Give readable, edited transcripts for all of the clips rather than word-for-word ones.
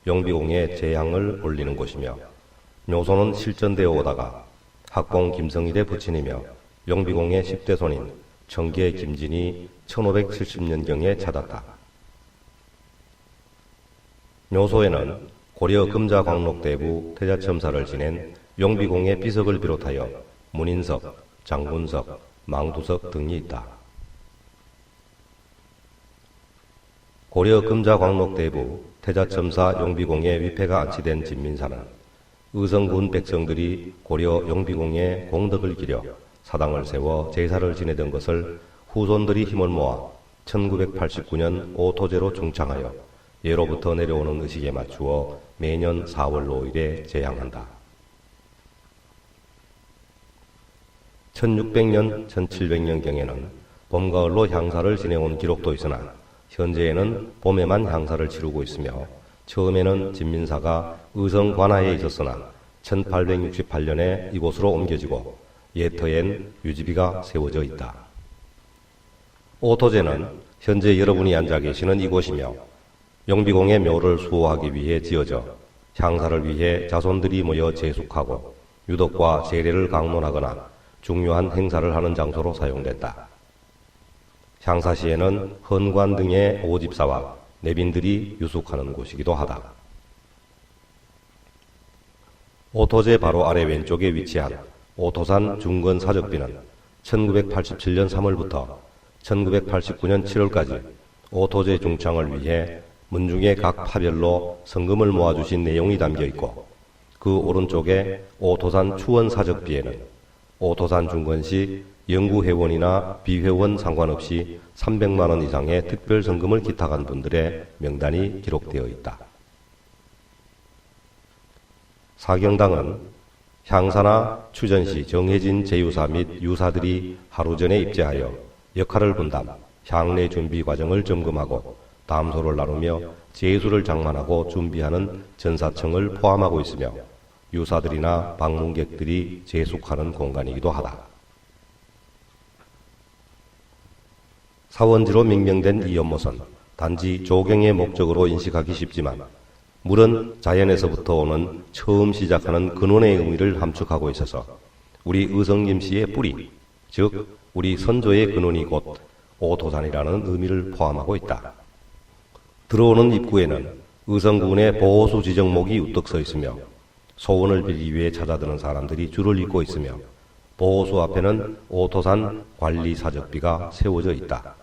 영비공에 제향을 올리는 곳이며 묘소는 실전되어 오다가 학공 김성일의 부친이며 영비공의 10대 손인 청계 김진이 1570년경에 찾았다. 묘소에는 고려 금자광록대부 태자첨사를 지낸 영비공의 비석을 비롯하여 문인석, 장군석, 망두석 등이 있다. 고려 금자광록대부 태자첨사 영비공의 위패가 안치된 진민사는 의성군 백성들이 고려 영비공의 공덕을 기려 사당을 세워 제사를 지내던 것을 후손들이 힘을 모아 1989년 오토제로 중창하여 예로부터 내려오는 의식에 맞추어 매년 4월 5일에 제향한다. 1600년, 1700년경에는 봄가을로 향사를 지내온 기록도 있으나 현재에는 봄에만 향사를 치르고 있으며 처음에는 진민사가 의성 관하에 있었으나 1868년에 이곳으로 옮겨지고 예터엔 유지비가 세워져 있다. 오토제는 현재 여러분이 앉아 계시는 이곳이며 영비공의 묘를 수호하기 위해 지어져 향사를 위해 자손들이 모여 제숙하고 유덕과 제례를 강론하거나 중요한 행사를 하는 장소로 사용됐다. 향사 시에는 헌관 등의 오집사와 내빈들이 유숙하는 곳이기도 하다. 오토제 바로 아래 왼쪽에 위치한 오토산 중건 사적비는 1987년 3월부터 1989년 7월까지 오토제 중창을 위해 문중의 각 파별로 성금을 모아주신 내용이 담겨 있고 그 오른쪽에 오토산 추원 사적비에는 오토산 중건시 영구회원이나 비회원 상관없이 300만원 이상의 특별성금을 기탁한 분들의 명단이 기록되어 있다. 사경당은 향사나 추전시 정해진 제유사 및 유사들이 하루 전에 입제하여 역할을 분담, 향례 준비 과정을 점검하고 담소를 나누며 제수를 장만하고 준비하는 전사청을 포함하고 있으며 유사들이나 방문객들이 제숙하는 공간이기도 하다. 사원지로命名된 이 연못은 단지 조경의 목적으로 인식하기 쉽지만 물은 자연에서부터 오는 처음 시작하는 근원의 의미를 함축하고 있어서 우리 의성김씨의 뿌리, 즉 우리 선조의 근원이 곧 오토산이라는 의미를 포함하고 있다. 들어오는 입구에는 의성군의 보호수 지정목이 우뚝 서 있으며 소원을 빌기 위해 찾아드는 사람들이 줄을 잇고 있으며 보호수 앞에는 오토산 관리사적비가 세워져 있다.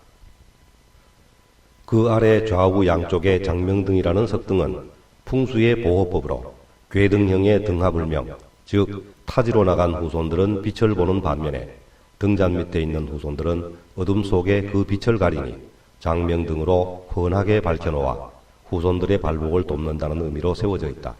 그 아래 좌우 양쪽에 장명등이라는 석등은 풍수의 보호법으로 궤등형의 등하불명, 즉 타지로 나간 후손들은 빛을 보는 반면에 등잔 밑에 있는 후손들은 어둠 속에 그 빛을 가리니 장명등으로 훤하게 밝혀놓아 후손들의 발복을 돕는다는 의미로 세워져 있다.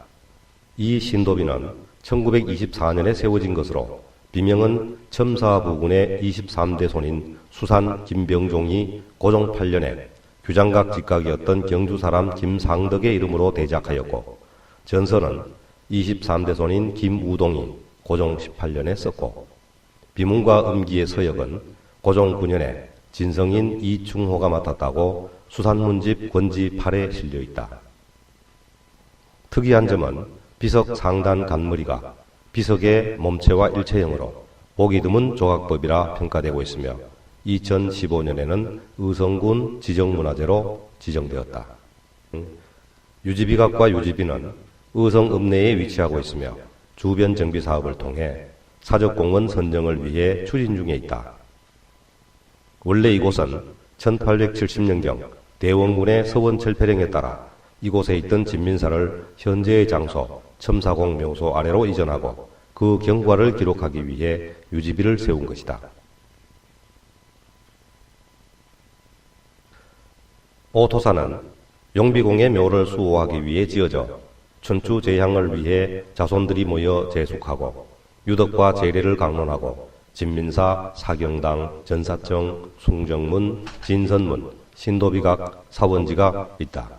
이 신도비는 1924년에 세워진 것으로 비명은 첨사 부군의 23대 손인 수산 김병종이 고종 8년에 규장각 직각이었던 경주 사람 김상덕의 이름으로 대작하였고 전설은 23대 손인 김우동이 고종 18년에 썼고 비문과 음기의 서역은 고종 9년에 진성인 이충호가 맡았다고 수산문집 권지 8에 실려있다. 특이한 점은 비석 상단 간머리가 비석의 몸체와 일체형으로 보기 드문 조각법이라 평가되고 있으며 2015년에는 의성군 지정문화재로 지정되었다. 유지비각과 유지비는 의성 읍내에 위치하고 있으며 주변 정비 사업을 통해 사적공원 선정을 위해 추진 중에 있다. 원래 이곳은 1870년경 대원군의 서원철폐령에 따라 이곳에 있던 진민사를 현재의 장소 첨사공 묘소 아래로 이전하고 그 경과를 기록하기 위해 유지비를 세운 것이다. 오토산은 영비공의 묘를 수호하기 위해 지어져 춘추 제향을 위해 자손들이 모여 제숙하고 유덕과 제례를 강론하고 진민사, 사경당, 전사청, 숭정문, 진선문, 신도비각, 사원지가 있다.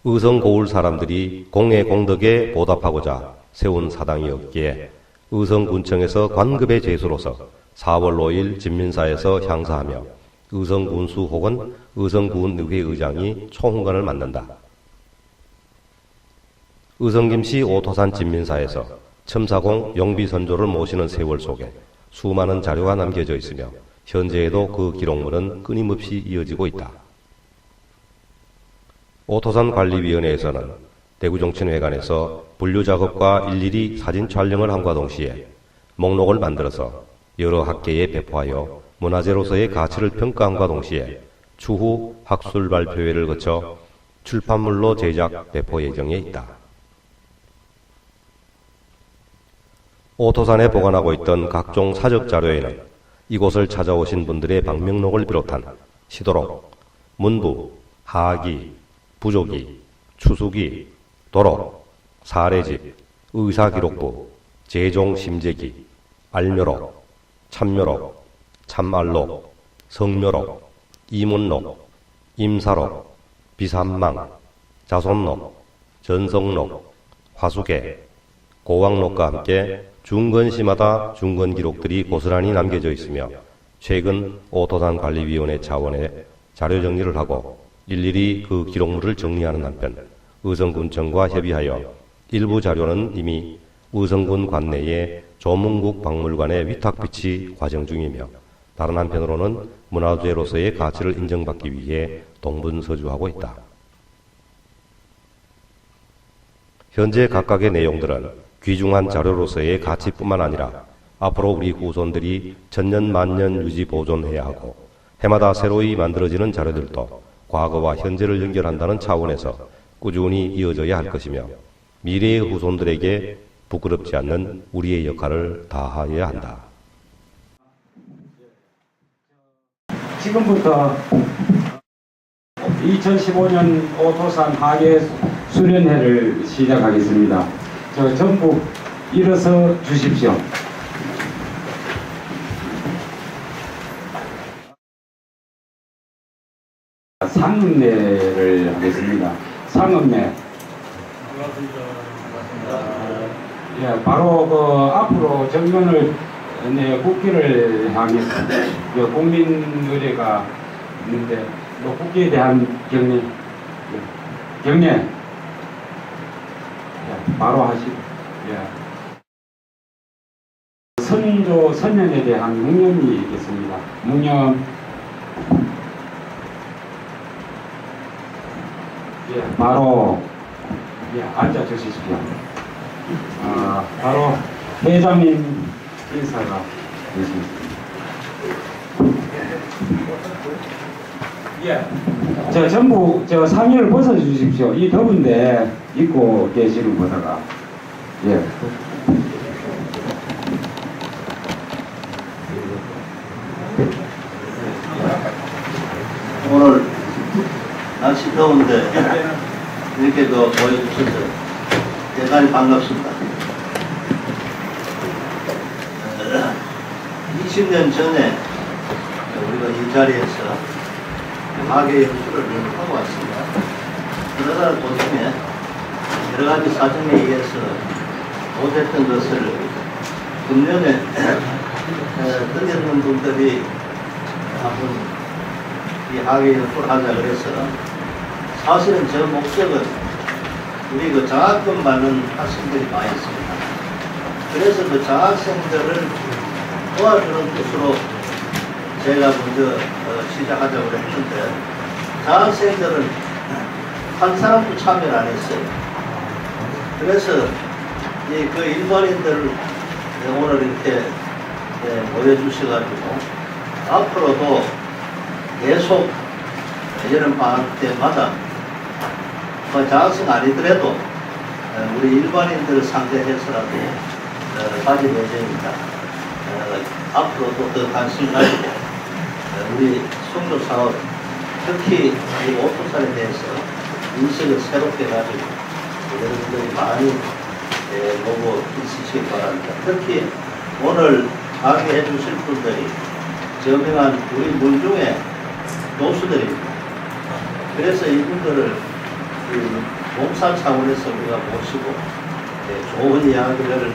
의성 고을 사람들이 공의 공덕에 보답하고자 세운 사당이었기에 의성군청에서 관급의 제수로서 4월 5일 진민사에서 향사하며 의성군수 혹은 의성군의회 의장이 총훈관을 맡는다. 의성김씨 오토산 진민사에서 첨사공 용비선조를 모시는 세월 속에 수많은 자료가 남겨져 있으며 현재에도 그 기록물은 끊임없이 이어지고 있다. 오토산관리위원회에서는 대구정친회관에서 분류작업과 일일이 사진 촬영을 함과 동시에 목록을 만들어서 여러 학계에 배포하여 문화재로서의 가치를 평가함과 동시에 추후 학술 발표회를 거쳐 출판물로 제작 배포 예정에 있다. 오토산에 보관하고 있던 각종 사적 자료에는 이곳을 찾아오신 분들의 방명록을 비롯한 시도록, 문부, 하기, 부조기, 추수기, 도록, 사례집, 의사기록부, 재종심재기, 알묘록, 참묘록, 참알록, 성묘록, 이문록, 임사록, 비산망, 자손록, 전성록, 화수계, 고왕록과 함께 중건시마다 중건기록들이 고스란히 남겨져 있으며 최근 오토산관리위원회 차원의 자료 정리를 하고 일일이 그 기록물을 정리하는 한편 의성군청과 협의하여 일부 자료는 이미 의성군 관내의 조문국 박물관에 위탁 비치 과정 중이며 다른 한편으로는 문화재로서의 가치를 인정받기 위해 동분서주하고 있다. 현재 각각의 내용들은 귀중한 자료로서의 가치뿐만 아니라 앞으로 우리 후손들이 천년만년 유지 보존해야 하고 해마다 새로이 만들어지는 자료들도 과거와 현재를 연결한다는 차원에서 꾸준히 이어져야 할 것이며 미래의 후손들에게 부끄럽지 않는 우리의 역할을 다하여야 한다. 지금부터 2015년 오토산 하계 수련회를 시작하겠습니다. 전부 일어서 주십시오. 상음례를 하겠습니다. 상음례. 예, 바로 앞으로 정면을 국기를 향해서 국민의례가 있는데 국기에 대한 경례. 바로 하시고, 선조 선년에 대한 묵념이 있겠습니다. 묵념. 바로 앉아 주십시오. 바로 회장님 인사가 되십니다. 전부 상의를 벗어 주십시오. 이 더운데 입고 계시는 거다가. 오늘 날씨 더운데 이렇게 보여주셔서 대단히 반갑습니다. 20년 전에 우리가 이 자리에서 하계 연수를 하고 왔습니다. 그러다 도중에 여러 가지 사정에 의해서 못했던 것을 금년에 던졌는 분들이 한번 이 하계 연수를 하자 그래서 사실은 저 목적은 우리 그 장학금 받는 학생들이 많이 있습니다. 그래서 그 장학생들을 도와주는 뜻으로 제가 먼저 시작하자고 했는데 장학생들은 한 사람도 참여를 안 했어요. 그래서 그 일반인들을 오늘 이렇게 모여주셔가지고 앞으로도 계속 여름방학 때마다 장학생 아니더라도 우리 일반인들을 상대해서라도 가질 예정입니다. 앞으로도 더 관심을 가지고 우리 송도사업 특히 이 오토산에 대해서 인식을 새롭게 가지고 여러분들이 많이 보고 있으시기 바랍니다. 특히 오늘 강의해 주실 분들이 저명한 우리 문중의 교수들입니다. 그래서 이분들을 봉사 차원에서 우리가 모시고 좋은 이야기를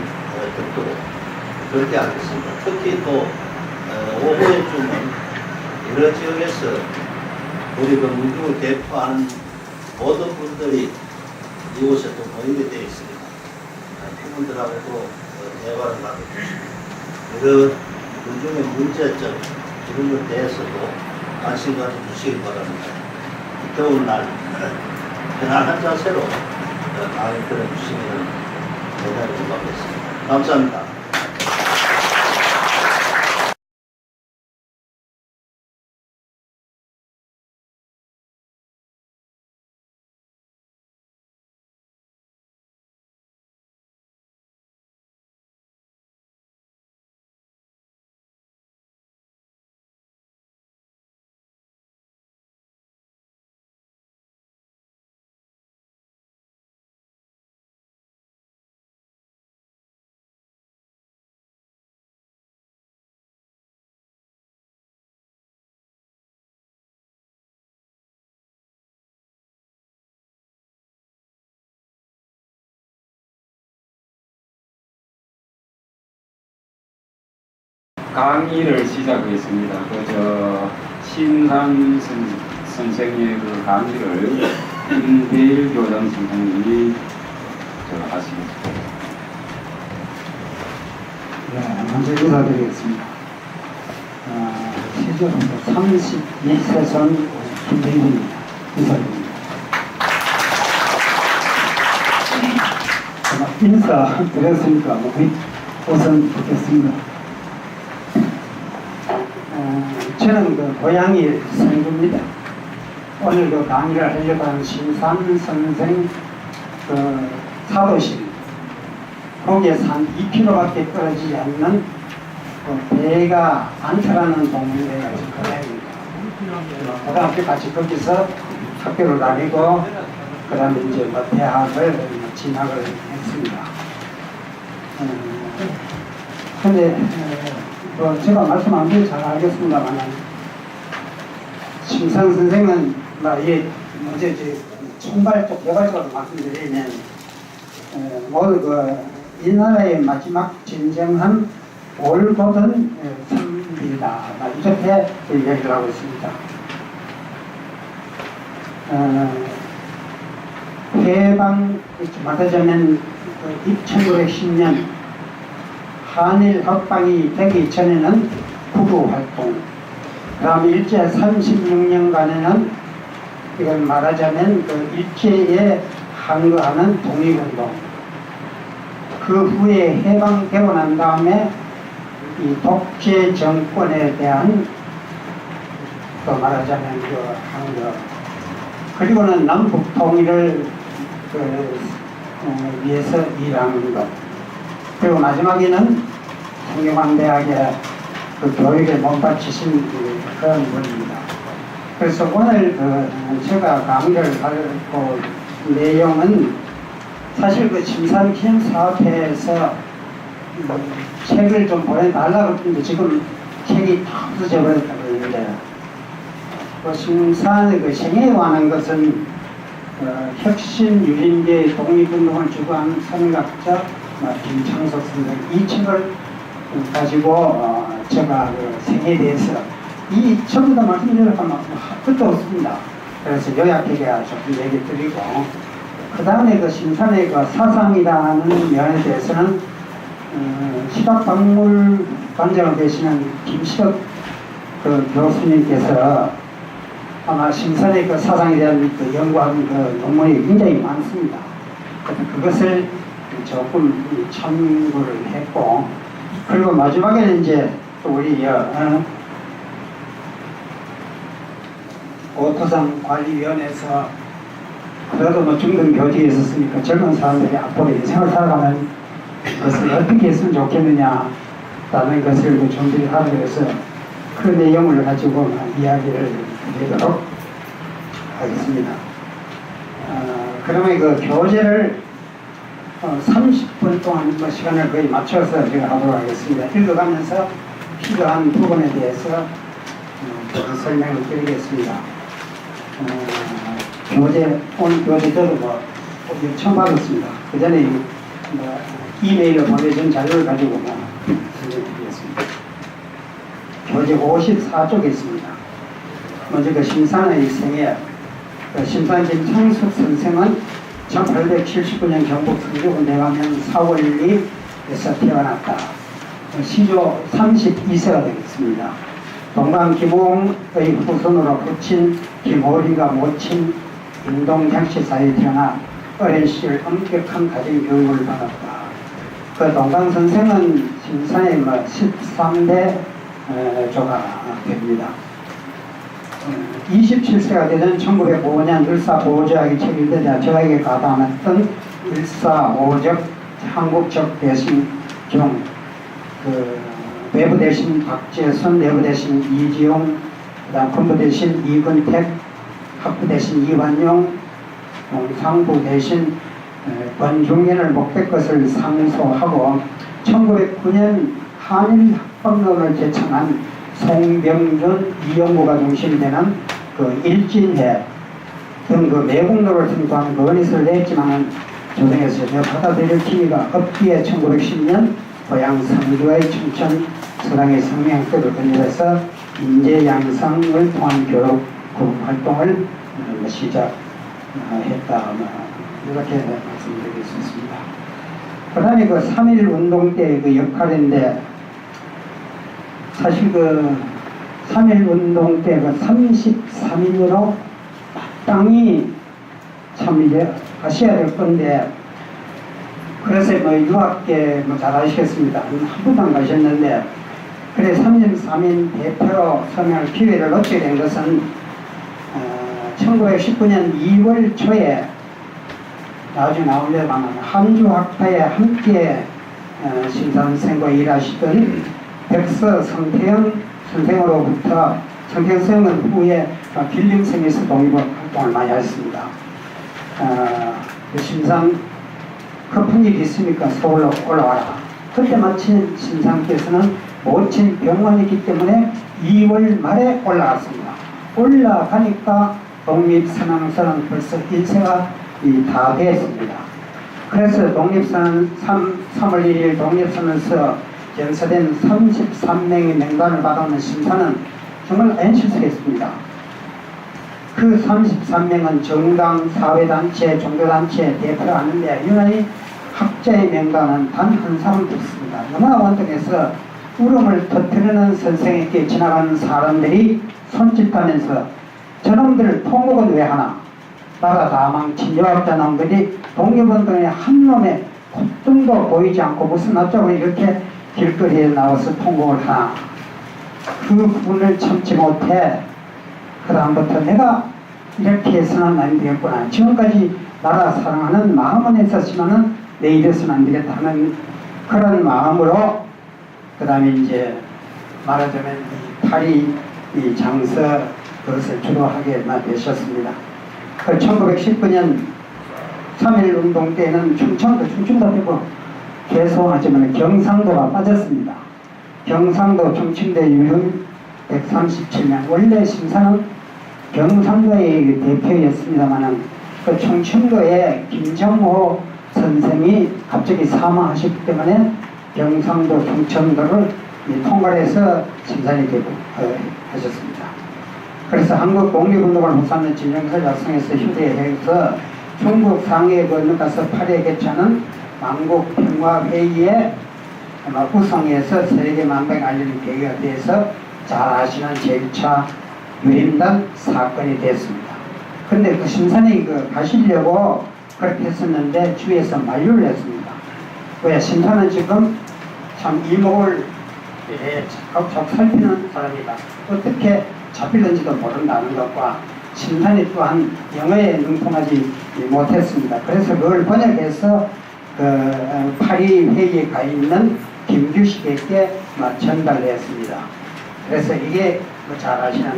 듣도록 그렇게 하겠습니다. 특히 또 오후에쯤은 여러 지역에서 우리 그 문중을 대표하는 모든 분들이 이곳에 또 모이게 되어 있습니다. 그분들하고도 대화를 나누고 이런 문중의 문제점 이런 것에 대해서도 관심 가져주시기 바랍니다. 더운 날 편안한 자세로 강의 들어주시면 대단히 고맙겠습니다. 감사합니다. 강의를 시작하겠습니다. 신상 선생의 그 강의를 임대일 교장 선생님이 하시겠습니다. 네, 먼저 인사드리겠습니다. 시조부터 32세선 김대일입니다. 인사드립니다. 인사 드렸으니까 우선 듣겠습니다. 저는 그 고향이 성주입니다. 오늘 그 강의를 하려고 하는 신삼 선생 그 사도실 거기에서 한 2km밖에 떨어지지 않는 그 배가 안터라는 동네가 고향입니다. 고등학교 같이 거기서 학교를 다니고 그 다음에 이제 뭐 대학을 진학을 했습니다. 근데 뭐 제가 말씀 안 드리면 잘 알겠습니다만 심상 선생은 이게 먼저 이제 총괄적 개발적으로 말씀드리면 모두 그 이 나라의 마지막 진정한 올곧은 선비다 이렇게 얘기를 하고 있습니다. 해방 말하자면 1910년 한일 합방이 되기 전에는 구구 활동, 그 다음에 일제 36년간에는 이걸 말하자면 그 일제에 항거하는 독립운동, 그 후에 해방되고 난 다음에 이 독재 정권에 대한 또 말하자면 그 항거, 그리고는 남북 통일을 위해서 일하는 것, 그리고 마지막에는 성균관대학의 그 교육에 몸바치신 그런 분입니다. 그래서 오늘 제가 강의를 할 내용은 사실 그 심산킴 사업회에서 책을 좀 보내달라고 했는데 지금 책이 다 없어져버렸다고 했는데 심산의 그 생애에 관한 것은 혁신 유린계 독립운동을 주도한 선각자 김창석 선생 이 책을 가지고 제가 그 생애에 대해서 이 전부 다 말씀드리려고 하면 끝도 없습니다. 그래서 요약하게 조금 얘기 드리고 그 다음에 그 심산의 그 사상이라는 면에 대해서는 시각박물관장을 되시는 김시혁 그 교수님께서 아마 심산의 그 사상에 대한 그 연구한 그 논문이 굉장히 많습니다. 그것을 조금 참고를 했고, 그리고 마지막에는 이제 또 우리 오토상 관리위원회에서 그래도 뭐 중등 교직에 있었으니까 젊은 사람들이 앞으로 인생을 살아가면 그것을 어떻게 했으면 좋겠느냐라는 것을 준비를 하기 위해서 그 내용을 가지고 이야기를 드리도록 하겠습니다. 그러면 그 교재를 30분 동안 뭐 시간을 거의 맞춰서 제가 하도록 하겠습니다. 읽어가면서 필요한 부분에 대해서 설명을 드리겠습니다. 오늘 교재 저도 처음 받았습니다. 그 전에 이메일로 보내준 자료를 가지고 설명드리겠습니다. 교재 54쪽에 있습니다. 먼저 그 심산의 생애, 심산 김창숙 선생은 1879년 경북 성주군에 가면 4월 2일에서 태어났다. 시조 32세가 되겠습니다. 동방 김홍의 후손으로 부친 김호리가 모친 인동장씨 사이에 태어나 어린 시절 엄격한 가정 교육을 받았다. 그 동강 선생은 심산의 13대 조가 됩니다. 27세가 되던 1905년 을사보호제학이 체결되자 저에게 가담했던 을사오적 한국적 대신 중 외부 대신 박재순, 내부 대신 이지용, 그다음 군부 대신 이근택, 학부 대신 이완용, 상부 대신 권중현을 목백 것을 상소하고 1909년 한일 합법론을 제청한 송병준, 이영구가 중심이 되는 그 일진회 등 그 매국노를 통한 건의서를 냈지만은 조정에서 받아들일 기미가 없기에 1910년 고향 성주의 춘천 서당의 성명법을 건립해서 인재 양성을 통한 교육 활동을 시작했다. 이렇게 말씀드릴 수 있습니다. 그 다음에 그 3.1 운동 때 그 역할인데, 사실 그 3.1 운동 때 그 33인으로 마땅히 참 이제 하셔야 될 건데, 그래서 뭐 유학계 뭐 잘 아시겠습니다. 한 번도 안 가셨는데, 그래 33인 대표로 서명할 기회를 얻게 된 것은 1919년 2월 초에 나중에 나오려면 한주학파에 함께 심산생과 일하시던 백서 성태영 선생으로부터 성태영 선생은 후에 길림생에서 독립 활동을 많이 했습니다. 심상 급한 일이 있으니까 서울로 올라와라. 그때 마침 심상께서는 모친 병원이기 때문에 2월 말에 올라갔습니다. 올라가니까 독립선언서는 벌써 인쇄가 다 됐습니다. 그래서 독립선언 3월 1일 독립선언서 연서된 33명의 명단을 받아오는 심사는 정말 안실수했습니다. 그 33명은 정당, 사회단체, 종교단체 대표를 하는데 유난히 학자의 명단은 단 한 사람도 없습니다. 너무나 원통해서 울음을 터뜨리는 선생에게 지나가는 사람들이 손짓하면서 저놈들 통곡은 왜 하나? 나라 다 망친 유학자 놈들이 독립운동에 한 놈의 콧등도 보이지 않고 무슨 어쩌고 이렇게 길거리에 나와서 통곡을 하나? 그 분을 참지 못해 그 다음부터 내가 이렇게 해서는 안 되겠구나. 지금까지 나라 사랑하는 마음은 있었지만은 내 이래서는 안 되겠다 하는 그런 마음으로 그 다음에 이제 말하자면 이 파리 이 장서 그것을 주로 하게 되셨습니다. 1919년 3.1 운동 때는 충청도 빼고 죄송하지만 경상도가 빠졌습니다. 경상도 충청대 유형 137명. 원래 심사는 경상도의 대표였습니다만은 그 충청도에 김정호 선생이 갑자기 사망하셨기 때문에 경상도 충청도를 통괄해서 심사를 하셨습니다. 그래서 한국 독립운동을 후사하는 진정서 작성에서 휴대해서 중국 상해에 건너가서 8회 개최하는 만국평화회의에 구성해서 세계 만방에 알리는 계기가 돼서 잘 아시는 제1차 유림단 사건이 됐습니다. 근데 그 심산이 가시려고 그렇게 했었는데 주위에서 만류를 했습니다. 왜? 심산은 지금 참 이목을 자꾸 살피는 사람이다. 어떻게 잡힐는지도 모른다는 것과 심산이 또한 영어에 능통하지 못했습니다. 그래서 그걸 번역해서 그 파리 회의에 가 있는 김규식에게 전달했습니다. 그래서 이게 잘 아시는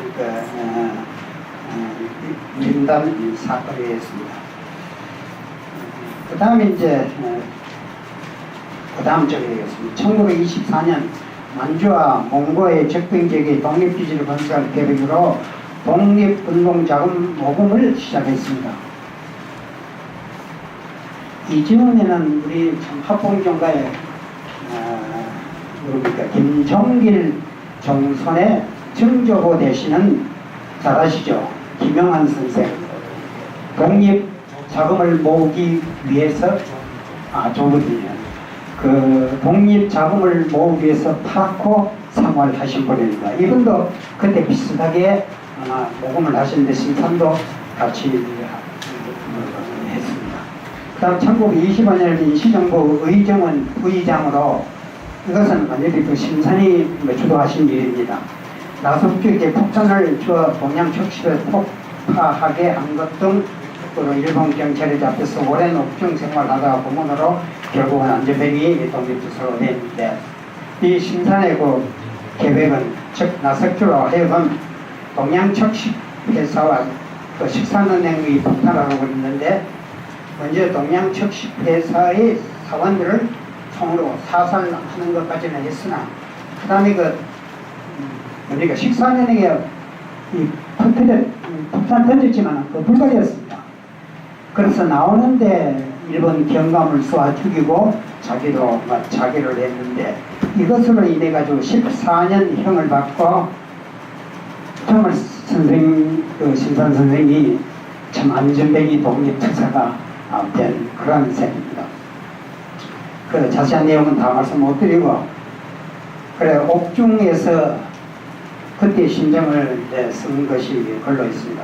민단 사건이었습니다. 그 다음에 이제 그 다음 쪽에 되겠습니다. 1924년 만주와 몽고의 적병 지역의 독립기지를 건설할 계획으로 독립운동자금 모금을 시작했습니다. 이즈음에는 우리 참 합봉정가의 누굽니까 김종길 종손의 정조보 되시는 잘 아시죠? 김영한 선생. 독립 자금을 모으기 위해서, 저거든요. 그 독립 자금을 모으기 위해서 파코 생활하신 분입니다. 이분도 그때 비슷하게 모금을 하시는데 심산도 같이 했습니다. 그 다음 1925년 임시정부 의정원 부의장으로, 이것은 완전히 그 심산이 주도하신 일입니다. 나성주에게 폭탄을 주어 동양 척시를 폭파하게 한 것 등 일본 경찰에 잡혀서 오랜 옥중 생활하다가 고문으로 결국은 안전뱅이 독립투사로 됐는데, 이 심산의 그 계획은, 즉 나석주로 하여금 동양 척식 회사와 그 식산은행의 폭탄하고 있는데, 먼저 동양 척식 회사의 사원들을 총으로 사살하는 것까지는 했으나, 그 다음에 우리가 식산은행에 이 폭탄 던졌지만 그 불가리였습니다. 그래서 나오는데 일본 경감을 쏘아 죽이고 자기도 자기를 했는데, 이것으로 인해 가지고 14년 형을 받고, 정말 심산 선생이 참 안전뱅이 독립투사가 된 그런 셈입니다. 그 자세한 내용은 다 말씀 못 드리고, 그래 옥중에서 그때 심정을 쓴 것이 걸로 있습니다.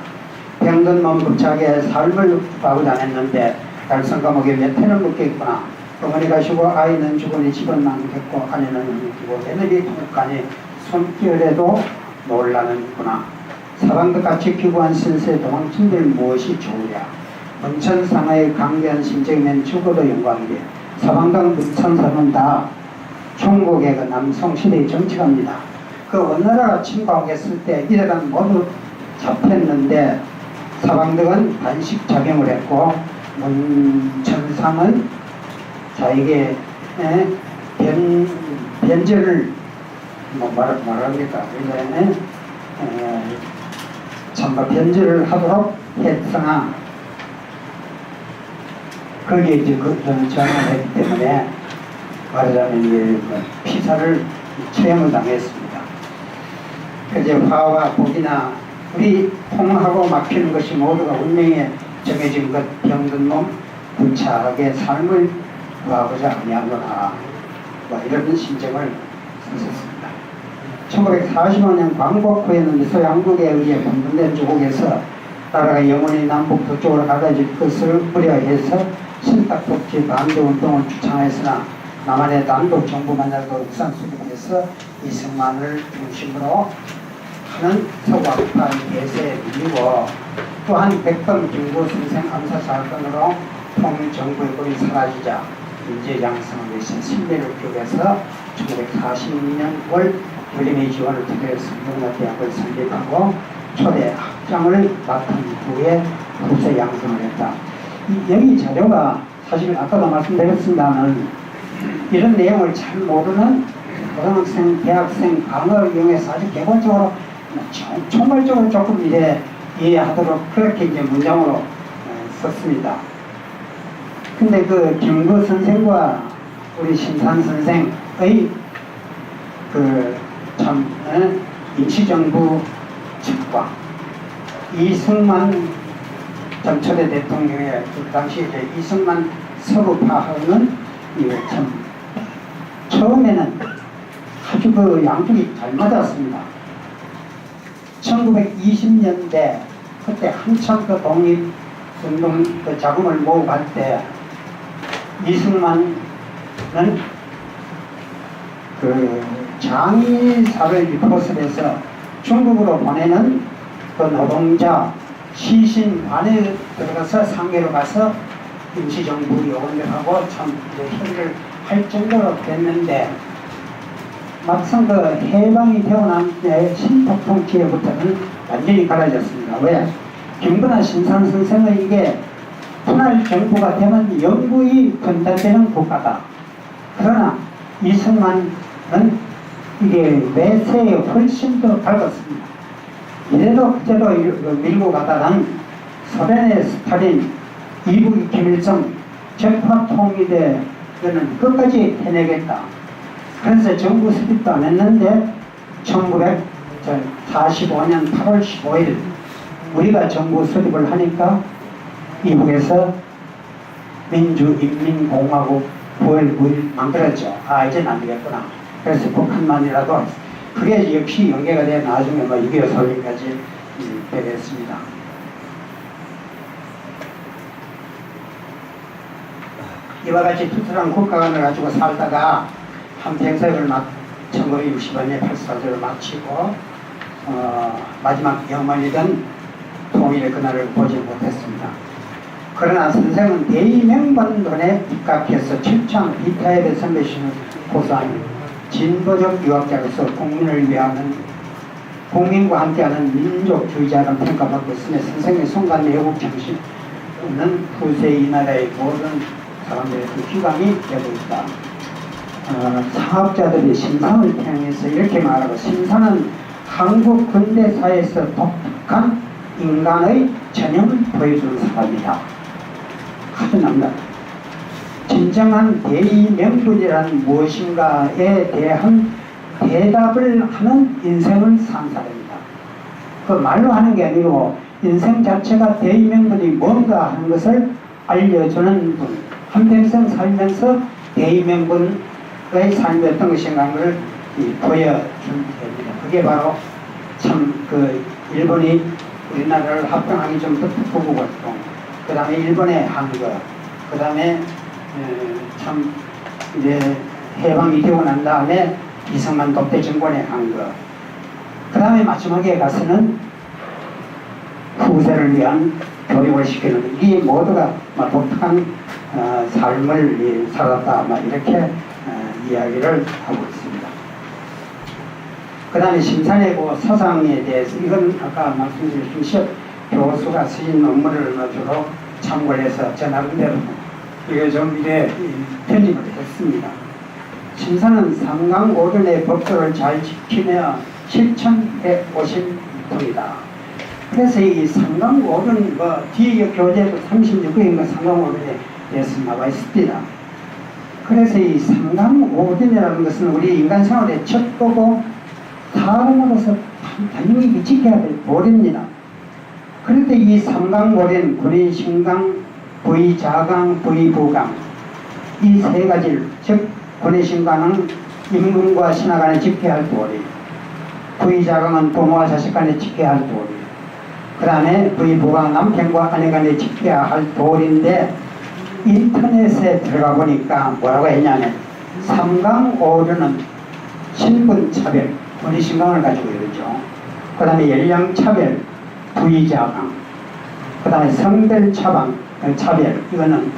병든 몸 급작에 삶을 구하고자 했는데 달성 감옥에 몇 해를 묵겠구나. 어머니 가시고 아이는 죽으니 집은 망했고 아내는 죽고 며느리 통간에 손길에도 놀라는구나. 사방도같이 기구한 신세 도망친들 무엇이 좋으랴. 문천상의 강대한 심정이면 죽어도 영광이래. 사방강 문천사는 다 중국의 그 남송시대의 정치가입니다. 그 원나라가 침공했을 때 이래간 모두 잡혔는데, 사방덕은 단식 작용을 했고, 문천상은 자에게 변절을 말합니까? 참가 변절을 하도록 했으나 거기에 이제 저항을 했기 때문에 말하자면 피살을 처형을 당했습니다. 이제 화와 복이나 우리 통하고 막히는 것이 모두가 운명에 정해진 것, 병든 몸 구차하게 삶을 구하고자 아니하구나, 이런 심정을 썼습니다. 1945년 광복 후에는 미소양국에 의해 분분된 조국에서 나라가 영원히 남북 북쪽으로 갈라질 것을 우려해서 신탁독재 반대운동을 주창했으나, 남한의 단독 정부 만나고 uk산 수립해서 이승만을 중심으로 하는 서구학파의 대세에 밀리고, 또한 백범 김구 선생 암사 사건으로 통일정부의 권이 사라지자 인재양성을 위해서 신뢰를 기울여서 1946년 월 열림의 지원을 투표해서 명나대학을 설립하고 초대 학장을 맡은 후에 후세 양성을 했다. 여기 자료가 사실 아까도 말씀드렸습니다만, 이런 내용을 잘 모르는 고등학생, 대학생 강의를 이용해서 아주 개본적으로 총괄적으로 조금 이해하도록 그렇게 이제 문장으로 썼습니다. 근데 그 김구 선생과 우리 심산 선생의 임시정부 측과 이승만 전 초대 대통령의 그 당시 이승만 서구파하고는 참 처음에는 아주 그 양쪽이 잘 맞았습니다. 1920년대 그때 한참 그 독립운동 그 자금을 모으고 갈 때, 이승만은 그 장의사를 리포트를 해서 중국으로 보내는 그 노동자 시신관에 들어가서 상계로 가서 임시정부 요원을 하고 참 협의를 할 정도로 됐는데, 막상 그 해방이 되고 난 때 신폭통치에부터는 완전히 갈라졌습니다. 왜? 김구나 심산 선생의 이게 분할 정부가 되면 영구히 분단되는 국가다. 그러나 이승만은 이게 외세에 훨씬 더 밝았습니다. 이래도 그대로 밀고 가다간 소련의 스탈린, 이북의 김일성, 적화통일대는 끝까지 해내겠다. 그래서 정부 수립도 안 했는데 1950 45년 8월 15일 우리가 정부 수립을 하니까 이북에서 민주인민공화국 9월 9일 만들었죠. 아, 이제는 안 되겠구나. 그래서 북한만이라도 그게 역시 연계가 돼 나중에 뭐 6.25 설립까지 되겠습니다. 이와 같이 투철한 국가관을 가지고 살다가 한평생을 1960년에 84조를 마치고 마지막 영원이던 통일의 그날을 보지 못했습니다. 그러나 선생은 대의명분론에 입각해서 출창 비타협의 선배신을 고수하는 진보적 유학자로서 국민을 위하는 국민과 함께하는 민족주의자라는 평가받고 있으며 선생의 송간 애국 정신은 후세 이 나라의 모든 사람들의 기감이 되고 있다. 상학자들이 심산을 평해서 이렇게 말하고, 심산은 한국 근대사에서 독특한 인간의 전형을 보여주는 사람이다. 아주 남다. 진정한 대의명분이란 무엇인가에 대한 대답을 하는 인생을 산 사람이다. 그 말로 하는 게 아니고 인생 자체가 대의명분이 뭔가 하는 것을 알려주는 분, 한평생 살면서 대의명분의 삶이 어떤 것인가 하는 걸 보여준 겁니다. 그게 바로 참 일본이 우리나라를 합병하기 전부터 북부국활동, 그 다음에 일본에 한 거, 그 다음에 참 이제 해방이 되고 난 다음에 이승만 독재 정권에 한 거, 그 다음에 마지막에 가서는 후세를 위한 교육을 시키는, 이 모두가 독특한 삶을 살았다, 이렇게 이야기를 하고 있습니다. 그 다음에 심산해고 사상에 대해서, 이건 아까 말씀드린 김시엽 교수가 쓰인 논문을 주로 참고를 해서 저 나름대로 이게 좀 이래 편집을 했습니다. 심산은 삼강오륜의 법도를 잘 지키며 실천해 오신 분이다. 그래서 이 삼강오륜 뒤에 교재도 36개인가 삼강오륜에 대해서 나와 있습니다. 그래서 이 삼강오륜이라는 것은 우리 인간 생활의 척도고 사람으로서 당연히 지켜야 될 도리입니다. 그런데 이 삼강오륜, 군의신강, 부의자강, 부의부강, 이 세 가지를, 즉 군의신강은 임금과 신하 간에 지켜야 할 도리, 부의자강은 부모와 자식 간에 지켜야 할 도리, 그 다음에 부의부강은 남편과 아내 간에 지켜야 할 도리인데, 인터넷에 들어가 보니까 뭐라고 했냐면 삼강오륜은 신분차별, 군의신강을 가지고 이러죠. 그 다음에 연령차별, 부의자강, 그 다음에 성별차별, 이거는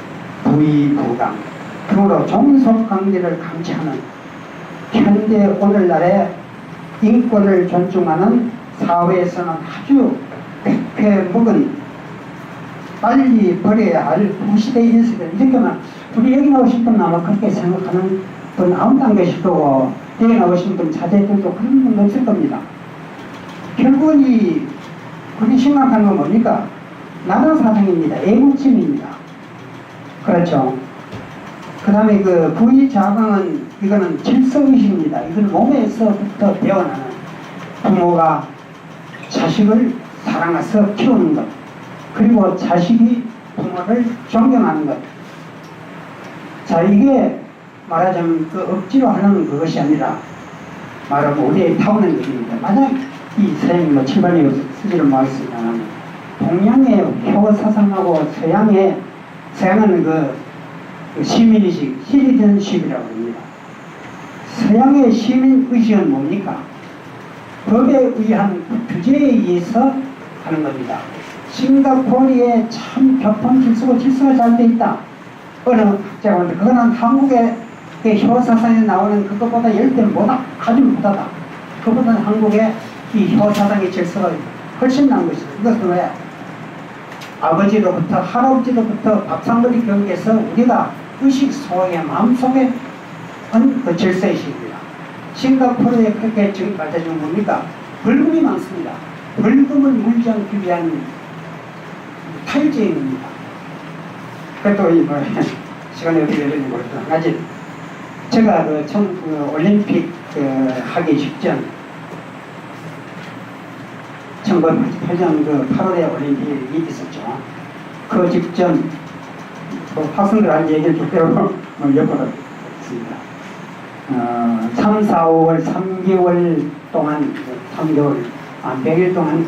부의부강 등으로 종속관계를 감지하는, 현대 오늘날의 인권을 존중하는 사회에서는 아주 백회 묵은 빨리 버려야 할 후시대의 인식을, 이렇게만 우리 여기 나오신 분은 아마 그렇게 생각하는 분 아무도 안 계실 거고, 여기 나오신 분 자제들도 그런 분 없을 겁니다. 결국은 그게 심각한 건 뭡니까? 나라사상입니다. 애국심입니다. 그렇죠. 그 다음에 부의자강은, 이거는 질서의식입니다. 이건 몸에서부터 배어나는, 부모가 자식을 사랑해서 키우는 것, 그리고 자식이 부모를 존경하는 것. 자, 이게 말하자면 억지로 하는 그것이 아니라 말하면 우리의 타고난 일입니다. 만약 이 선생님 7번에 쓰지를 모르겠습니다만, 동양의 효 사상하고 서양은 시민의식, 시리즌십이라고 합니다. 서양의 시민의식은 뭡니까? 법에 의한 규제에 의해서 하는 겁니다. 싱가포르에 참 교통 질서가 잘 돼 있다. 어느 학자가 하는데, 그거는 한국의 효사상에 나오는 그것보다 10배 못하, 아주 못하다. 그보다는 한국의 이 효사상의 질서가 훨씬 나은 것이다. 이것은 왜? 아버지로부터, 할아버지로부터 밥상머리 교육에서 우리가 의식 속에, 마음속에 그 질서의식입니다. 싱가포르에 그렇게 지금 밝혀진 겁니까? 벌금이 많습니다. 벌금을 물지 않기 위한 탈죄입니다. 그것도 시간이 어떻게 되는지 모르겠어요. 한 가지, 제가 올림픽 하기 직전 2008년 그 8월에 올림픽이 있었죠. 그 직전 학생들한테 얘기를 쭉 엿보았습니다. 3, 4, 5월 3개월 동안 100일 동안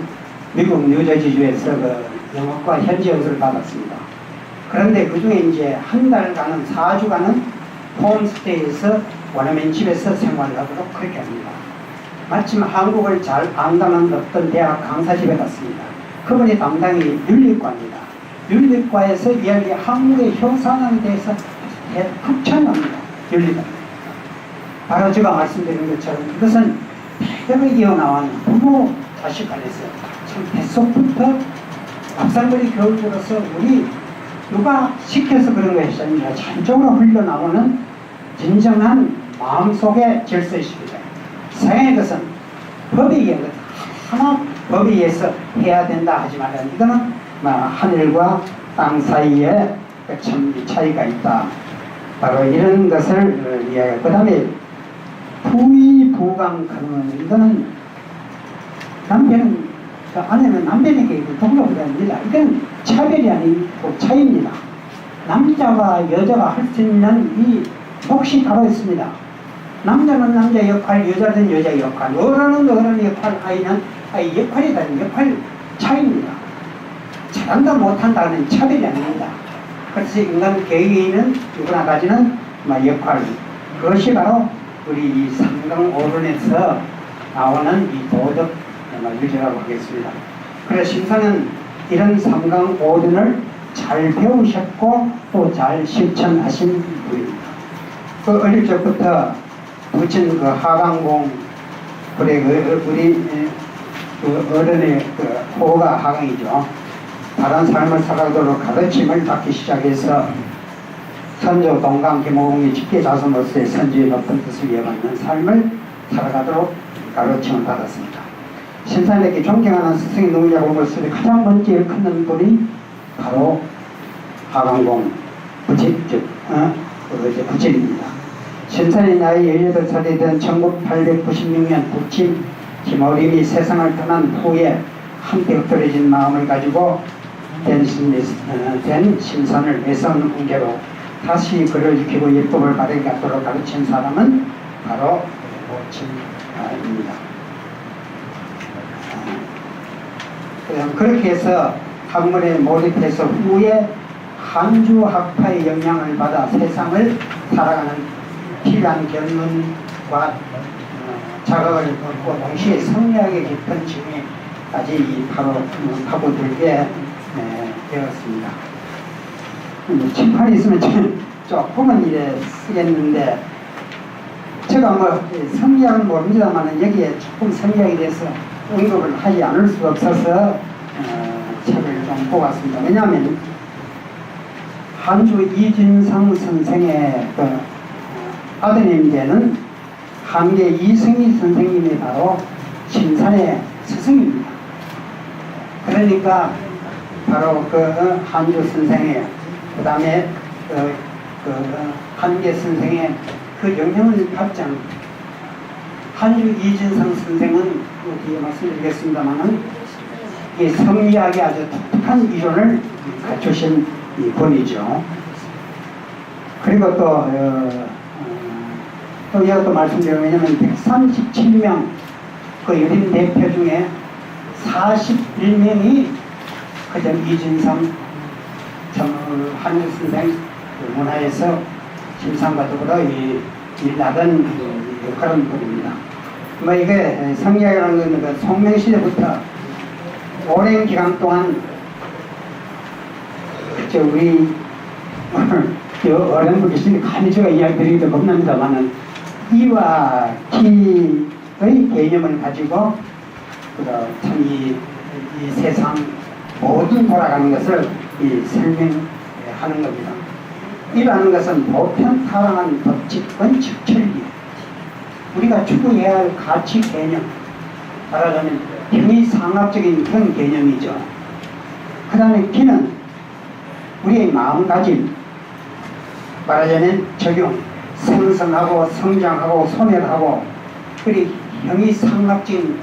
미국 뉴저지주에서 그 영어과 현지 연수를 받았습니다. 그런데 그 중에 이제 한 달간은 4주간은 홈스테이에서 원어민 집에서 생활을 하도록 그렇게 합니다. 마침 한국을 잘 안다는 어떤 대학 강사집에 갔습니다. 그분이 담당이 윤리과입니다. 윤리과에서 이야기 한국의 형상에 대해서 극찬합니다. 윤리과. 바로 제가 말씀드린 것처럼 이것은 대대로 이어나온 부모 자식 간에서 참 뱃속부터 앞살머리 교육으로서 우리 누가 시켜서 그런 것이 아니라 전적으로 흘러나오는 진정한 마음속의 질서이십니다. 세상의 것은 법에 의한 것 하나 법에 의해서 해야 된다 하지 말라. 이거는 하늘과 땅 사이에 참 차이가 있다. 바로 이런 것을 이야기해요. 그 다음에 부의부강 이거는 남편은 아내는 남편에게 동력을 합니다. 이건 차별이 아니고 차이입니다. 남자와 여자가 할 수 있는 이 몫이 바로 있습니다. 남자는 남자 역할, 여자는 여자 역할, 어른은 어른 역할, 아이는 아이 역할이 다른 역할 차이입니다. 잘한다 못한다는 차별이 아닙니다. 그래서 인간 개개인은 누구나 가지는 역할, 그것이 바로 우리 이 삼강오론에서 나오는 이 도덕 유지라고 하겠습니다. 그래서 심사는 이런 삼강오론을 잘 배우셨고 또 잘 실천하신 분입니다. 그 어릴 적부터 부친 그 하강공, 그래 우리 그 어른의 그 호가 하강이죠. 다른 삶을 살아가도록 가르침을 받기 시작해서 선조 동강 김호공이 직계자손으로서의 선지의 높은 뜻을 이어받는 삶을 살아가도록 가르침을 받았습니다. 신사님께 존경하는 스승이 누구냐고 물었을 때 가장 먼저 일컫는 분이 바로 하강공 부친, 부친입니다. 신사님 나이 18살이 된 1896년 부친 김어림이 세상을 떠난 후에 한때 흩어진 마음을 가지고 된 신선을 애선 훈계로 다시 그를 지키고 율법을 바르게 하도록 가르친 사람은 바로 모친입니다. 그렇게 해서 학문에 몰입해서 후에 한주 학파의 영향을 받아 세상을 살아가는 필요한 견문과 자각을 얻고 동시에 성리학의 깊은 지혜까지 바로 파고들게 되었습니다. 칠판이 있으면 조금은 이래 쓰겠는데 제가 성리학은 모릅니다만 여기에 조금 성리학에 대해서 언급을 하지 않을 수가 없어서 책을 좀 뽑았습니다. 왜냐하면 한주 이진상 선생의 그 아드님 되는 한계 이승희 선생님이 바로 신산의 스승입니다. 그러니까 바로 그 한주 선생의 그 다음에 한계 선생의 그 영향을 받지 않습니다. 한주 이진상 선생은 뒤에 말씀드리겠습니다만은 이 성리학에 아주 독특한 이론을 갖추신 분이죠. 그리고 또 이것도 말씀드리면 왜냐면 137명 그 여린 대표 중에 41명이 그저 이진상 한주 선생 문화에서 심상과 더불어 일하던 그런 분입니다. 이게 성리학이라는 건 송명시대부터 오랜 기간 동안 우리 어른분 계시니 감히 제가 이야기 드리기도 겁납니다만은 이와 기의 개념을 가지고 참 이 세상 모든 돌아가는 것을 설명하는 겁니다. 이라는 것은 보편 타당한 법칙, 원칙, 천리, 우리가 추구해야 할 가치 개념, 말하자면 형이상학적인 그런 개념이죠. 그 다음에 기는 우리의 마음가짐, 말하자면 적용, 생성하고 성장하고 소멸하고, 그리고 형이상학적인,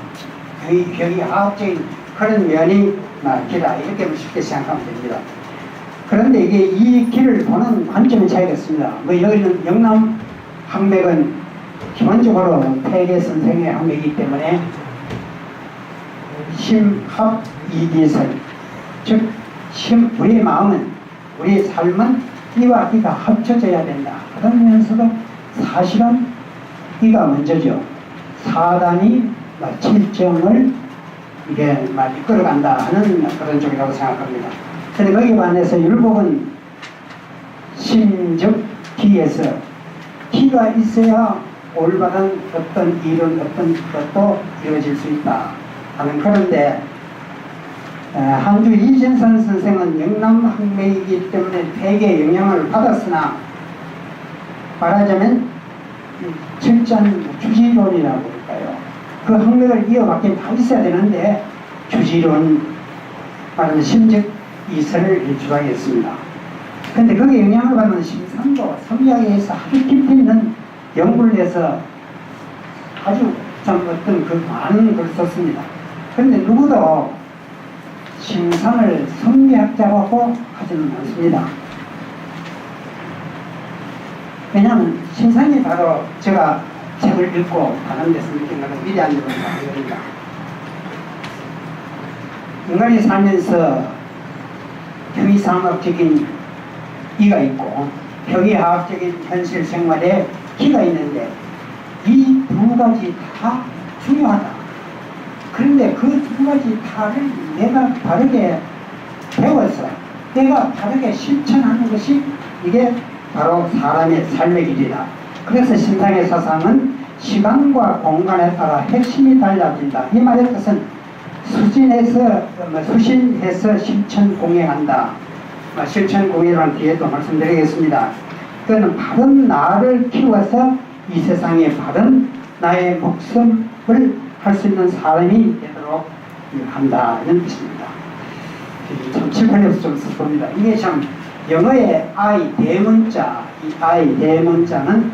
형이화학적인 그런 면이 길다 이렇게 쉽게 생각하면 됩니다. 그런데 이게 이 길을 보는 관점의 차이가 있습니다. 뭐 여기는 영남 항맥은 기본적으로 폐계 선생의 항맥이기 때문에 심합 이기설, 즉 우리의 마음은, 우리의 삶은 이와 이가 합쳐져야 된다. 그러면서도 사실은 이가 먼저죠. 사단이 칠정을 이게 이끌어간다 하는 그런 쪽이라고 생각합니다. 그런데 거기에 반해서 율법은 심즉 기에서 기가 있어야 올바른 어떤 일은 어떤 것도 이루어질 수 있다 하는 그런데 한주 이진선 선생은 영남학맥이기 때문에 대개 영향을 받았으나 말하자면 철저한 주지론이라고 할까요? 그 학맥을 이어받긴 다 있어야 되는데 주지론 말하는 심적 이설을 주장했습니다. 그런데 거기에 영향을 받는 심산도 성리학에서 아주 깊이 있는 연구를 해서 아주 참 어떤 그 많은 글을 썼습니다. 그런데 누구도 심산을 성리학자라고 하지는 않습니다. 왜냐하면 심산이 바로 제가 책을 읽고 다른 데서 느낀 것은 위대한 일을 말합니다. 인간이 살면서 형이상학적인 이가 있고 형이화학적인 현실 생활에 기가 있는데 이 두 가지 다 중요하다. 그런데 그 두 가지 다를 내가 바르게 배워서 내가 바르게 실천하는 것이 이게 바로 사람의 삶의 길이다. 그래서 신상의 사상은 시간과 공간에 따라 핵심이 달라진다. 이 말의 뜻은 수신해서 실천 공행한다. 실천 공행이라는 뒤에도 말씀드리겠습니다. 그는 바른 나를 키워서 이 세상에 바른 나의 목숨을 할 수 있는 사람이 되도록 한다. 이런 뜻입니다. 참 칠판에서 좀 썼습니다. 이게 참 영어의 I 대문자, 이 I 대문자는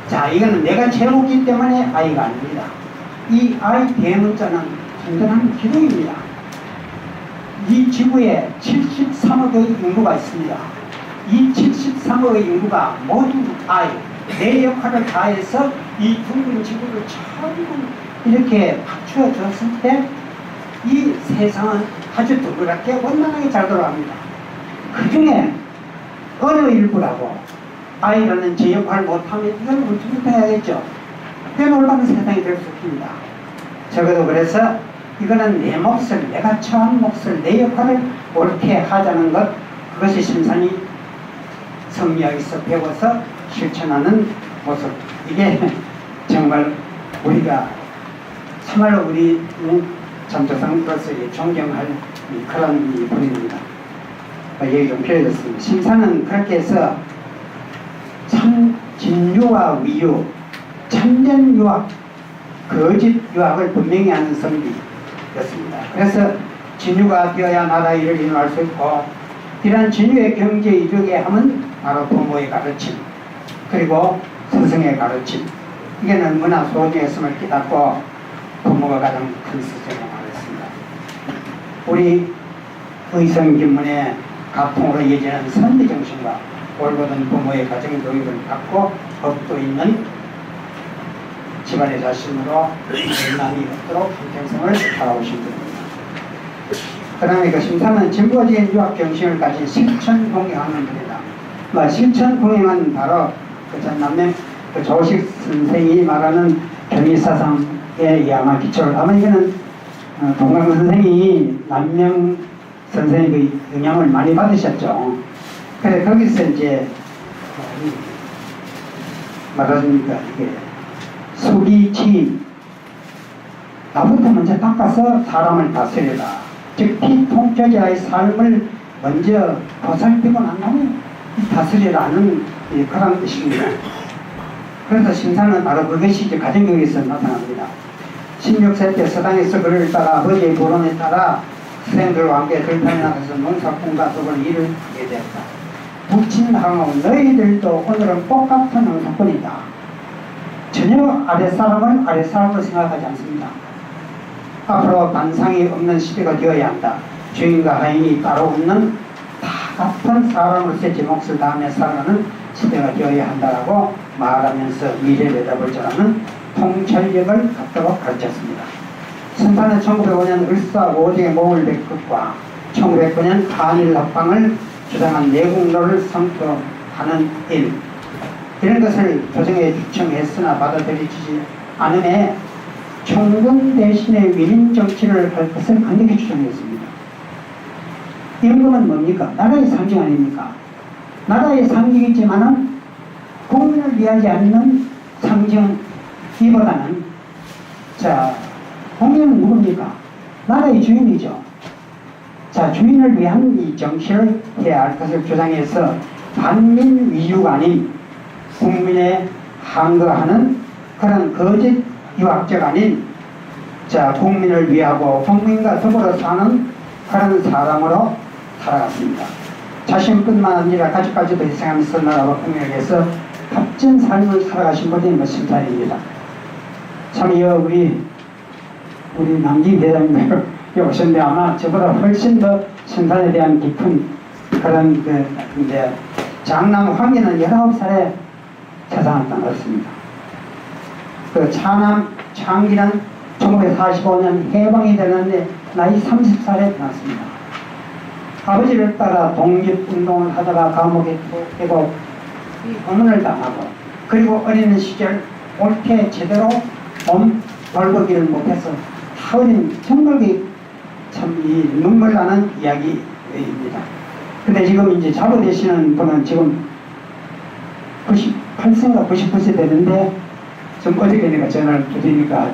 자 이거는 내가 채우기 때문에 I가 아닙니다. 이 I 대문자는 완전한 기둥입니다. 이 지구에 73억의 인구가 있습니다. 이 73억의 인구가 모두 I, 내 역할을 다해서 이 둥근 지구를 전부 이렇게 갖추어졌을 때 이 세상은 아주 동그랗게 원만하게 잘 돌아갑니다. 그 중에 어느 일부라고 I라는 제 역할을 못하면 이걸 어떻게 해야겠죠? 그게 올바른 세상이 될 수 없습니다. 적어도 그래서 이거는 내 몫을, 내가 처한 몫을, 내 역할을 옳게 하자는 것, 그것이 심산이 성리학에서 배워서 실천하는 모습. 이게 정말 우리가 참말로 우리 참조상으로서 존경할 그런 분입니다. 얘기 좀 필요했습니다. 심산은 그렇게 해서 참 진유와 위유, 참된 유학, 거짓 유학을 분명히 하는 선비였습니다. 그래서 진유가 되어야 나라 일을 인도할 수 있고, 이러한 진유의 경지에 이르게 하면 바로 부모의 가르침, 그리고 스승의 가르침, 이게 너무나 소중했음을 깨닫고 부모가 가장 큰 스승이라고 말했습니다. 우리 의성긴문의 가풍으로 이어지는 선비정신과 올바른 부모의 가정교육을 받고 법도 있는 집안의 자신으로 불남이 없도록 평생을 살아오신 분입니다. 그 다음에 그 심사는 진보적인 유학 정신을 가진 실천 공행하는 분이다. 실천 공행은 바로 그 전남면 그 조식 선생이 말하는 경의사상에 아마 기초를, 아마 이거는 동강 선생이 남명 선생의 그 영향을 많이 받으셨죠. 그래 거기서 이제 말하자니까 이게 수기치인, 나부터 먼저 닦아서 사람을 다스려라. 즉 피통제자의 삶을 먼저 보살피고 난 다음에 다스리라는 그런 뜻입니다. 그래서 심사는 바로 그것이 이제 가정교육에서 나타납니다. 16세 때 서당에서 그를 따라 아버지의 보론에 따라 수생들과 함께 들판에 나가서 농사꾼과 독을 일을 하게 되었다. 묵친항하고 너희들도 오늘은 똑같은 농사꾼이다. 전혀 아랫사람을 아랫사람으로 생각하지 않습니다. 앞으로 반상이 없는 시대가 되어야 한다. 주인과 하인이 따로 없는 다 같은 사람으로서의 제 몫을 다하며 살아가는 시대가 되어야 한다라고 말하면서 미래를 내다볼 줄 아는 통찰력을 갖도록 가르쳤습니다. 심판은 1905년 을사 5대의 목을 백극과 1909년 한일 합방을 주장한 내국노를 선포하는 일, 이런 것을 조정에 주청했으나 받아들이지 않음에 총군 대신에 위민 정치를 할 것을 강력히 주장했습니다. 임금은 뭡니까? 나라의 상징 아닙니까? 나라의 상징이지만은 국민을 위하지 않는 상징이보다는, 자, 국민은 누굽니까? 나라의 주인이죠. 자, 주인을 위한 이 정치를 해야 할 것을 주장해서 반민 위주가 아닌 국민에 항거하는 그런 거짓 유학적 아닌, 자, 국민을 위하고 국민과 더불어 사는 그런 사람으로 살아갔습니다. 자신뿐만 아니라 가족까지도 희생하면서 나라와 국민을 위해서 값진 삶을 살아가신 분이 심사입니다. 참, 우리 남진 대장님 오셨는데 아마 저보다 훨씬 더 심산에 대한 깊은 그런 이제 장남 황기는 19살에 세상을 떠났습니다. 그 차남 창기는 1945년 해방이 되는데 나이 30살에 떠났습니다. 아버지를 따라 독립운동을 하다가 감옥에 되고 고문을 당하고, 그리고 어린 시절 옳게 제대로 몸 벌거기를 못해서 어린 정말 참 이 눈물 나는 이야기입니다. 근데 지금 이제 잡아되시는 분은 지금 98세인가 99세 되는데, 좀 어저께 내가 전화를 드리니까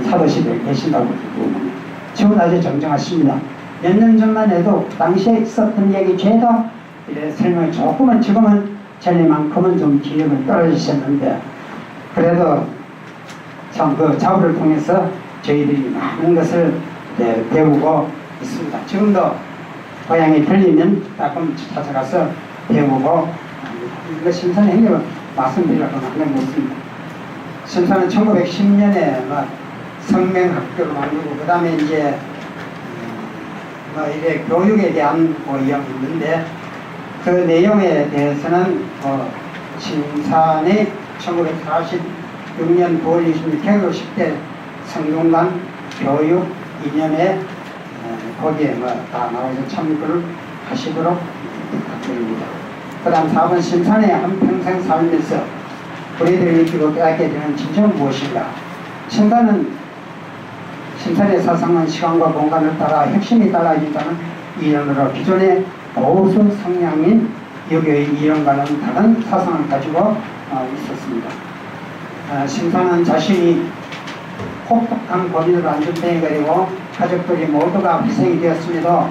사도시대에 계신다고 듣고 지금 아주 정정하십니다. 몇 년 전만 해도 당시에 있었던 얘기 죄다 이래 설명을 조금은, 지금은 전에만큼은 좀 기력을 떨어지셨는데, 그래도 참 그 자부를 통해서 저희들이 많은 것을 배우고 있습니다. 지금도 고향에 들리면 가끔 찾아가서 배우고, 이거 심산 행위를 말씀드리려고 하는 것입니다. 심산은 1910년에 성명학교를 만들고, 그 다음에 이제 이래 교육에 대한 이야기 있는데, 그 내용에 대해서는 심산의 1946년 9월 26일 개교 10대 성균관 교육 이념에 거기에 다 나와서 참고를 하시도록 부탁드립니다. 그 다음 4번 심산의 한평생 살면서 우리들이 느끼고 깨닫게 되는 진정은 무엇인가? 심산의 사상은 시간과 공간을 따라 혁신이 달라진다는 이론으로 기존의 보수 성향인 여교의 이론과는 다른 사상을 가지고 있었습니다. 심산은 자신이 혹독한 고민으로 안전뱅이거리고 가족들이 모두가 희생이 되었음에도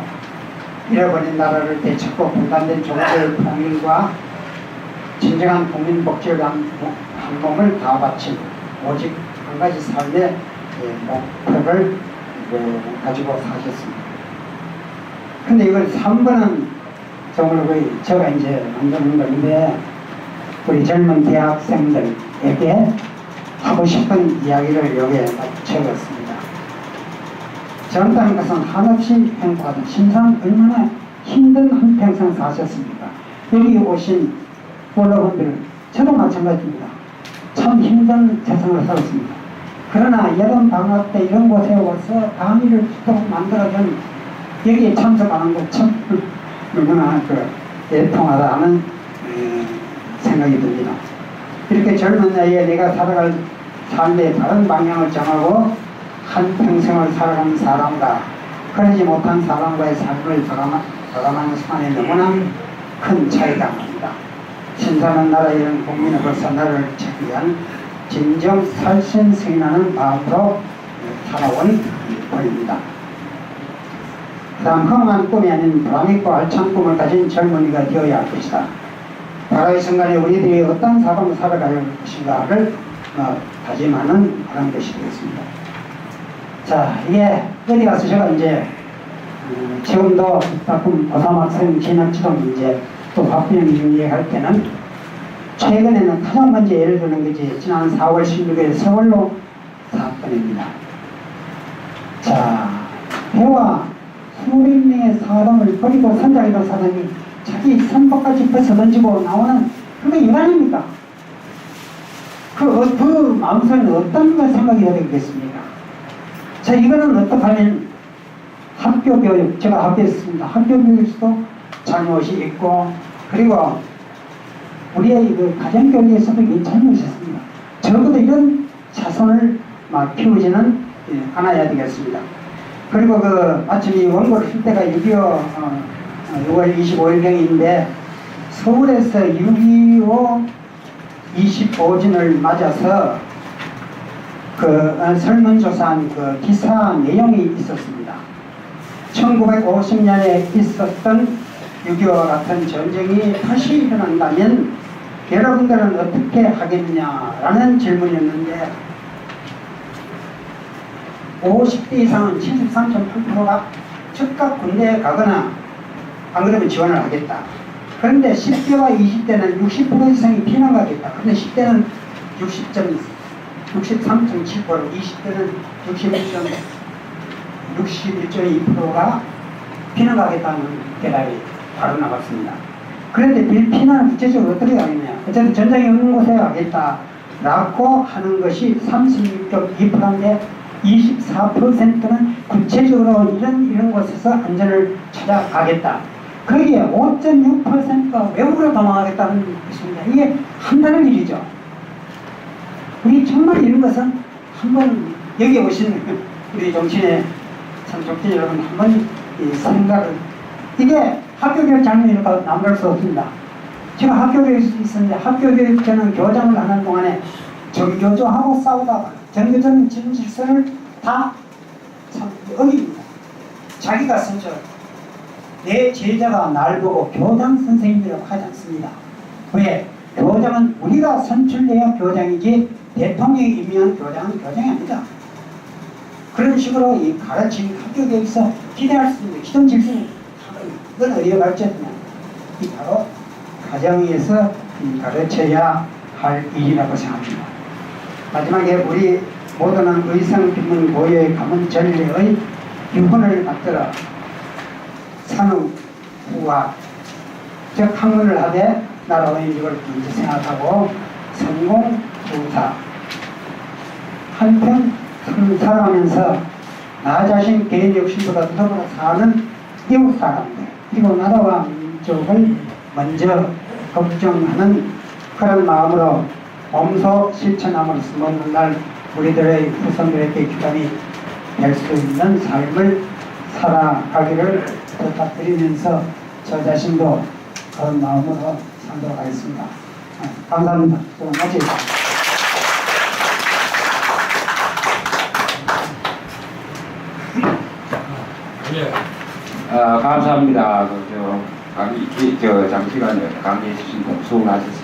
잃어버린 나라를 되찾고 분단된 종들 통일과 진정한 국민 복지를 위한 한 몸을 다 바친 오직 한 가지 삶의 목표를 가지고 사셨습니다. 근데 이걸 3번은 정말 거의 제가 이제 만드는 건데, 우리 젊은 대학생들에게 하고 싶은 이야기를 여기에 적었습니다. 젊다는 것은 한없이 행복하다. 심산 얼마나 힘든 한평생 사셨습니까? 여기 오신 원로분들, 저도 마찬가지입니다. 참 힘든 세상을 살았습니다. 그러나 여름 방학 때 이런 곳에 와서 강의를 또 만들어준 여기에 참석하는 것 참 얼마나 애통하다 하는 생각이 듭니다. 이렇게 젊은 나이에 내가 살아갈 삶의 다른 방향을 정하고 한평생을 살아가는 사람과 그러지 못한 사람과의 삶을 져가는 순간에 너무나 큰 차이가 납니다. 신사는 나라에 이런 국민으로서 나라를 찾기 위한 진정 살신승인하는 마음으로 살아온 분입니다. 그 다음 험한 꿈이 아닌 불안있고 알찬 꿈을 가진 젊은이가 되어야 할 것이다. 바라의 순간에 우리들이 어떤 사람을 살아갈 것인가를 다짐하는 그런 것이 되겠습니다. 자, 이게 어디 가서 제가 이제 지금도 가끔 고3 학생 진학지도 이제 또 바쁘게 얘기할 때는 최근에는 가장 먼저 예를 드는 것이 지난 4월 16일 서울로 사건입니다. 자, 배와 수백 명의 사람을 버리고 선장이던 사람이 자기 선박까지 벗어 던지고 나오는 그게 인간입니까? 그 마음속에는 어떤 걸 생각이 해야 되겠습니까? 자, 이거는 어떻게 하면 학교 교육, 제가 학교였습니다. 학교 교육에서도 잘못이 있고, 그리고 우리의 그 가정교육에서도 이 잘못이 있습니다. 적어도 이런 자손을 막 키우지는 않아야 되겠습니다. 그리고 마침 이 원고를 쓸 때가 6.25 6월 25일경인데 서울에서 6.25 25진을 맞아서 설문조사한 기사 내용이 있었습니다. 1950년에 있었던 6.25와 같은 전쟁이 다시 일어난다면 여러분들은 어떻게 하겠냐라는 질문이었는데 50대 이상은 73.8%가 즉각 군대에 가거나 안 그러면 지원을 하겠다. 그런데 10대와 20대는 60% 이상이 피난가겠다. 그런데 10대는 63.7%, 20대는 61.2%가 피난가겠다는 대답이 바로 나왔습니다. 그런데 피난을 구체적으로 어떻게 가겠냐. 어쨌든 전쟁이 없는 곳에 가겠다라고 하는 것이 36.2%인데 24%는 구체적으로 이런 곳에서 안전을 찾아가겠다. 거기에 5.6%가 외국으로 도망가겠다는 것입니다. 이게 한다는 일이죠. 우리 정말 이런 것은 한번 여기 오신 우리 정치인의 참 정치인 여러분 한번 생각을, 이게 학교교육 장면이니까 남을 수 없습니다. 제가 학교교육에 있었는데 학교교육 저는 교장을 하는 동안에 정교조하고 싸우다가 정교조는 질서를 다 참 어깁니다. 자기가 선처 내 제자가 날 보고 교장 선생님이라고 하지 않습니다. 왜? 교장은 우리가 선출돼야 교장이지 대통령이 임명한 교장은 교장이 아니다. 그런 식으로 이 가르침 학교교육에서 기대할 수 있는 기존 질서는 이건 어디에 갈지냐. 이 바로 가정에서 가르쳐야 할 일이라고 생각합니다. 마지막에 우리 모두는 의성비문 고유의 가문 전례의 유훈을 받들어 산후부와 즉 학문을 하되 나라의 인력을 먼저 생각하고 성공부사 한편 살아가면서 나 자신 개인 욕심보다 더불어 사는 이웃 사람들 그리고 나라와 민족을 먼저 걱정하는 그런 마음으로 몸소 실천함으로써 먼 날 우리들의 후손들에게 기감이 될 수 있는 삶을 살아가기를 부탁드리면서 저 자신도 그런 마음으로 살도록 하겠습니다. 감사합니다. 수고 많으셨습니다. 감사합니다. 장시간에 강의해 주신 수고 많으셨습니다.